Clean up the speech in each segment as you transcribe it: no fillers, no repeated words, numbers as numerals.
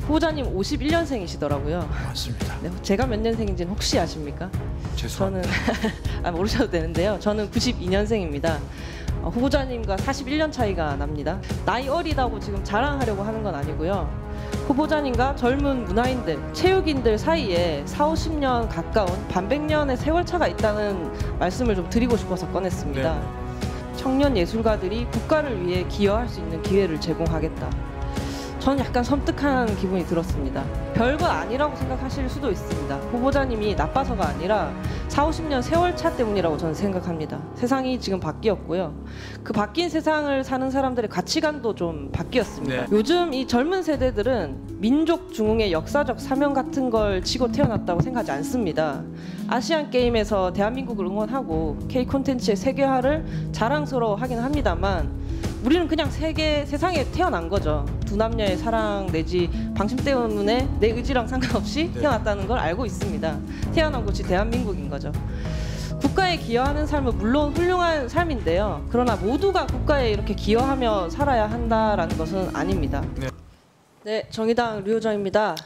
후보자님 51년생이시더라고요. 맞습니다. 네, 제가 몇 년생인지는 혹시 아십니까? 죄송합니다. 저는 모르셔도 되는데요. 저는 92년생입니다. 후보자님과 41년 차이가 납니다. 나이 어리다고 지금 자랑하려고 하는 건 아니고요. 후보자님과 젊은 문화인들, 체육인들 사이에 4, 50년 가까운 반백년의 세월차가 있다는 말씀을 좀 드리고 싶어서 꺼냈습니다. 청년 예술가들이 국가를 위해 기여할 수 있는 기회를 제공하겠다. 저는 약간 섬뜩한 기분이 들었습니다. 별거 아니라고 생각하실 수도 있습니다. 후보자님이 나빠서가 아니라 4, 50년 세월차 때문이라고 저는 생각합니다. 세상이 지금 바뀌었고요. 그 바뀐 세상을 사는 사람들의 가치관도 좀 바뀌었습니다. 요즘 이 젊은 세대들은 민족 중흥의 역사적 사명 같은 걸 지고 태어났다고 생각하지 않습니다. 아시안 게임에서 대한민국을 응원하고 K 콘텐츠의 세계화를 자랑스러워하긴 합니다만 우리는 그냥 세상에 태어난 거죠. 두 남녀의 사랑 내지 방심 때문에 내 의지랑 상관없이 태어났다는 걸 알고 있습니다. 태어난 곳이 대한민국인 거죠. 국가에 기여하는 삶은 물론 훌륭한 삶인데요. 그러나 모두가 국가에 이렇게 기여하며 살아야 한다라는 것은 아닙니다. 네, 정의당 류호정입니다.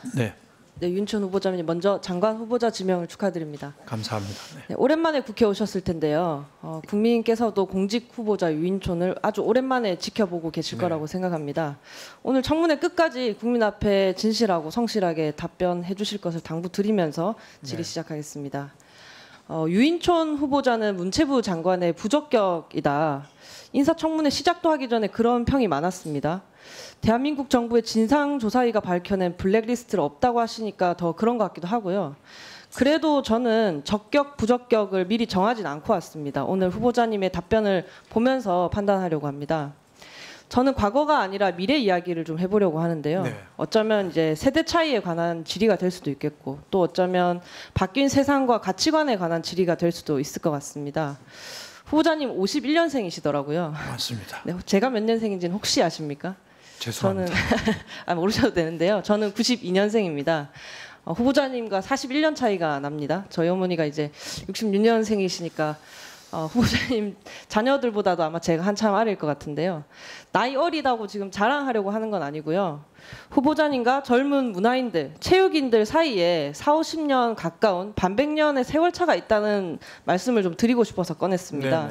네, 윤천 후보자님 먼저 장관 후보자 지명을 축하드립니다. 감사합니다. 네, 오랜만에 국회에 오셨을 텐데요. 국민께서도 공직 후보자 유인촌을 아주 오랜만에 지켜보고 계실 거라고 생각합니다. 오늘 청문회 끝까지 국민 앞에 진실하고 성실하게 답변해 주실 것을 당부드리면서 질의 시작하겠습니다. 유인촌 후보자는 문체부 장관의 부적격이다. 인사청문회 시작도 하기 전에 그런 평이 많았습니다. 대한민국 정부의 진상조사위가 밝혀낸 블랙리스트를 없다고 하시니까 더 그런 것 같기도 하고요. 그래도 저는 적격, 부적격을 미리 정하진 않고 왔습니다. 오늘 후보자님의 답변을 보면서 판단하려고 합니다. 저는 과거가 아니라 미래 이야기를 좀 해보려고 하는데요. 어쩌면 이제 세대 차이에 관한 질의가 될 수도 있겠고 또 어쩌면 바뀐 세상과 가치관에 관한 질의가 될 수도 있을 것 같습니다. 후보자님 51년생이시더라고요. 맞습니다. 네, 제가 몇 년생인지는 혹시 아십니까? 죄송합니다. 저는 모르셔도 되는데요. 저는 92년생입니다. 후보자님과 41년 차이가 납니다. 저희 어머니가 이제 66년생이시니까 후보자님 자녀들보다도 아마 제가 한참 아래일 것 같은데요. 나이 어리다고 지금 자랑하려고 하는 건 아니고요. 후보자님과 젊은 문화인들, 체육인들 사이에 4, 50년 가까운 반백년의 세월차가 있다는 말씀을 좀 드리고 싶어서 꺼냈습니다.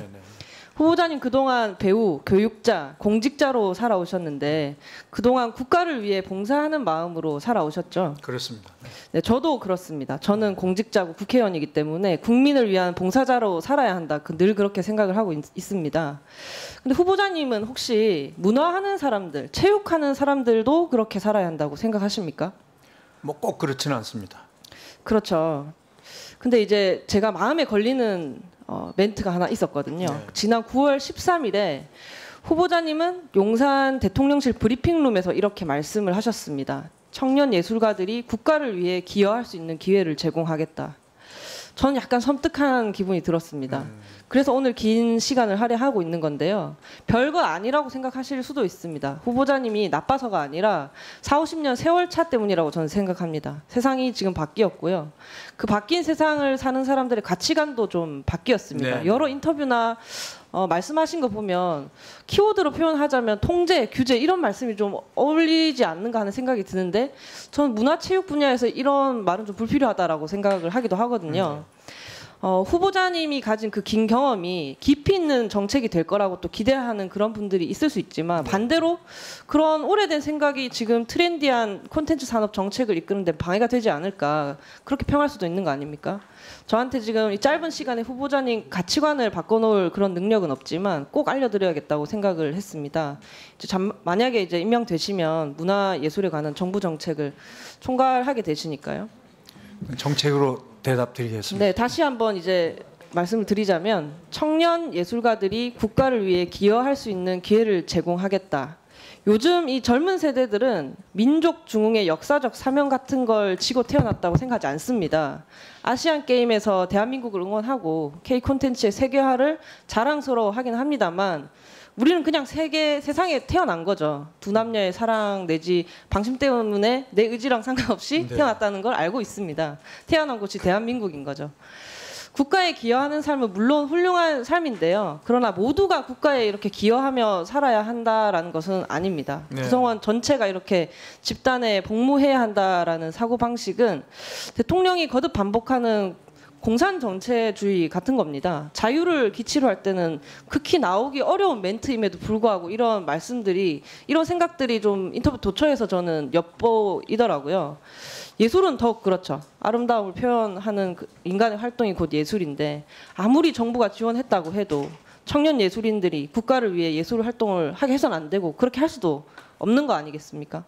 후보자님 그동안 배우, 교육자, 공직자로 살아오셨는데 그동안 국가를 위해 봉사하는 마음으로 살아오셨죠? 그렇습니다. 네, 저도 그렇습니다. 저는 공직자고 국회의원이기 때문에 국민을 위한 봉사자로 살아야 한다. 늘 그렇게 생각을 하고 있습니다. 근데 후보자님은 혹시 문화하는 사람들, 체육하는 사람들도 그렇게 살아야 한다고 생각하십니까? 뭐 꼭 그렇지는 않습니다. 그렇죠. 근데 이제 제가 마음에 걸리는 멘트가 하나 있었거든요. 지난 9월 13일에 후보자님은 용산 대통령실 브리핑룸에서 이렇게 말씀을 하셨습니다. 청년 예술가들이 국가를 위해 기여할 수 있는 기회를 제공하겠다. 저는 약간 섬뜩한 기분이 들었습니다. 그래서 오늘 긴 시간을 할애하고 있는 건데요. 별거 아니라고 생각하실 수도 있습니다. 후보자님이 나빠서가 아니라 4, 50년 세월차 때문이라고 저는 생각합니다. 세상이 지금 바뀌었고요. 그 바뀐 세상을 사는 사람들의 가치관도 좀 바뀌었습니다. 여러 인터뷰나 말씀하신 거 보면 키워드로 표현하자면 통제, 규제 이런 말씀이 좀 어울리지 않는가 하는 생각이 드는데 저는 문화체육 분야에서 이런 말은 좀 불필요하다라고 생각을 하기도 하거든요. 후보자님이 가진 그 긴 경험이 깊이 있는 정책이 될 거라고 또 기대하는 그런 분들이 있을 수 있지만 반대로 그런 오래된 생각이 지금 트렌디한 콘텐츠 산업 정책을 이끄는 데 방해가 되지 않을까 그렇게 평할 수도 있는 거 아닙니까? 저한테 지금 이 짧은 시간에 후보자님 가치관을 바꿔놓을 그런 능력은 없지만 꼭 알려드려야겠다고 생각을 했습니다. 만약에 이제 임명되시면 문화예술에 관한 정부 정책을 총괄하게 되시니까요. 정책으로 대답드리겠습니다. 네, 다시 한번 이제 말씀을 드리자면 청년 예술가들이 국가를 위해 기여할 수 있는 기회를 제공하겠다. 요즘 이 젊은 세대들은 민족 중흥의 역사적 사명 같은 걸 지고 태어났다고 생각하지 않습니다. 아시안 게임에서 대한민국을 응원하고 K 콘텐츠의 세계화를 자랑스러워하긴 합니다만 우리는 그냥 세상에 태어난 거죠. 두 남녀의 사랑 내지 방심 때문에 내 의지랑 상관없이 태어났다는 걸 알고 있습니다. 태어난 곳이 대한민국인 거죠. 국가에 기여하는 삶은 물론 훌륭한 삶인데요. 그러나 모두가 국가에 이렇게 기여하며 살아야 한다라는 것은 아닙니다. 네. 구성원 전체가 이렇게 집단에 복무해야 한다라는 사고방식은 대통령이 거듭 반복하는 공산 정체주의 같은 겁니다. 자유를 기치로 할 때는 극히 나오기 어려운 멘트임에도 불구하고 이런 말씀들이, 이런 생각들이 좀 인터뷰 도처에서 저는 엿보이더라고요. 예술은 더욱 그렇죠. 아름다움을 표현하는 인간의 활동이 곧 예술인데, 아무리 정부가 지원했다고 해도 청년 예술인들이 국가를 위해 예술 활동을 하게 해서는 안 되고 그렇게 할 수도 없는 거 아니겠습니까?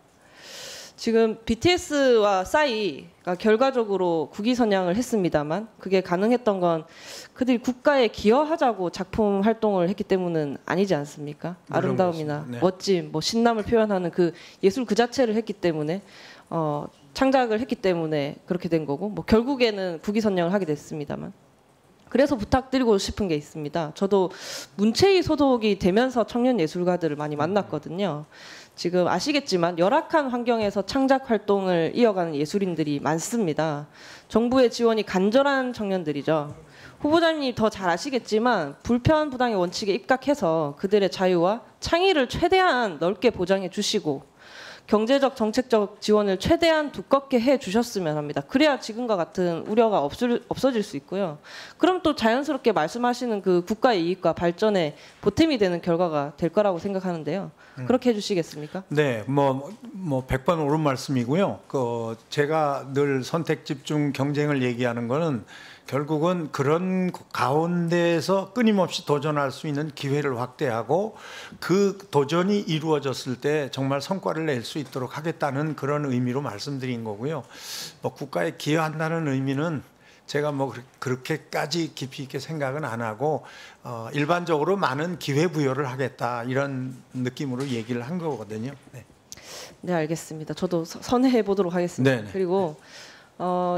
지금 BTS와 싸이가 결과적으로 국위 선양을 했습니다만, 그게 가능했던 건 그들이 국가에 기여하자고 작품 활동을 했기 때문은 아니지 않습니까? 아름다움이나 네. 멋짐, 뭐 신남을 표현하는 그 예술 그 자체를 했기 때문에, 창작을 했기 때문에 그렇게 된 거고, 뭐 결국에는 국위 선양을 하게 됐습니다만. 그래서 부탁드리고 싶은 게 있습니다. 저도 문체위 소속이 되면서 청년 예술가들을 많이 만났거든요. 지금 아시겠지만 열악한 환경에서 창작 활동을 이어가는 예술인들이 많습니다. 정부의 지원이 간절한 청년들이죠. 후보자님이 더 잘 아시겠지만 불편 부당의 원칙에 입각해서 그들의 자유와 창의를 최대한 넓게 보장해 주시고, 경제적 정책적 지원을 최대한 두껍게 해 주셨으면 합니다. 그래야 지금과 같은 우려가 없어질 수 있고요. 그럼 또 자연스럽게 말씀하시는 그 국가의 이익과 발전에 보탬이 되는 결과가 될 거라고 생각하는데요. 그렇게 해주시겠습니까? 네, 뭐 100번 옳은 말씀이고요. 제가 늘 선택 집중 경쟁을 얘기하는 거는 결국은 그런 가운데에서 끊임없이 도전할 수 있는 기회를 확대하고, 그 도전이 이루어졌을 때 정말 성과를 낼 수 있도록 하겠다는 그런 의미로 말씀드린 거고요. 뭐 국가에 기여한다는 의미는 제가 뭐 그렇게까지 깊이 있게 생각은 안 하고, 일반적으로 많은 기회 부여를 하겠다, 이런 느낌으로 얘기를 한 거거든요. 네, 네, 알겠습니다. 저도 선회해 보도록 하겠습니다. 네네. 그리고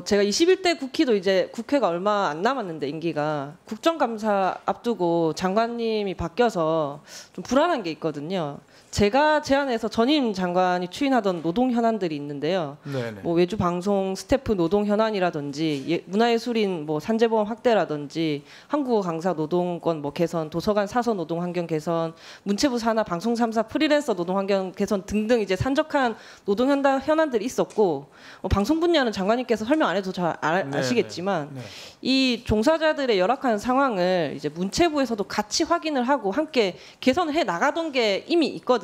제가 21대 국회도 이제 국회가 얼마 안 남았는데, 임기가 국정감사 앞두고 장관님이 바뀌어서 좀 불안한 게 있거든요. 제가 제안해서 전임 장관이 추인하던 노동 현안들이 있는데요. 네네. 뭐 외주 방송 스태프 노동 현안이라든지, 문화예술인 뭐 산재보험 확대라든지, 한국어 강사 노동권 뭐 개선, 도서관 사서 노동 환경 개선, 문체부 산하 방송 3사 프리랜서 노동 환경 개선 등등 이제 산적한 노동 현안들이 있었고, 방송 분야는 장관님께서 설명 안 해도 잘 아시겠지만, 네. 이 종사자들의 열악한 상황을 이제 문체부에서도 같이 확인을 하고 함께 개선을 해 나가던 게 이미 있거든요.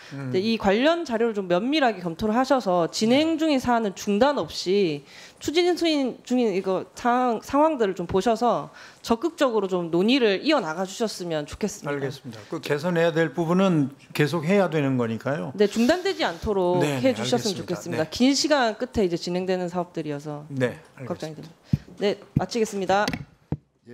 근데 이 관련 자료를 좀 면밀하게 검토를 하셔서 진행 중인 사안은 중단 없이 추진 중인 이거 상황들을 좀 보셔서 적극적으로 좀 논의를 이어 나가 주셨으면 좋겠습니다. 알겠습니다. 그 개선해야 될 부분은 계속 해야 되는 거니까요. 네, 중단되지 않도록 네, 해 주셨으면 알겠습니다. 좋겠습니다. 네. 긴 시간 끝에 이제 진행되는 사업들이어서 네, 알겠습니다. 걱정이 됩니다. 네, 마치겠습니다. 예,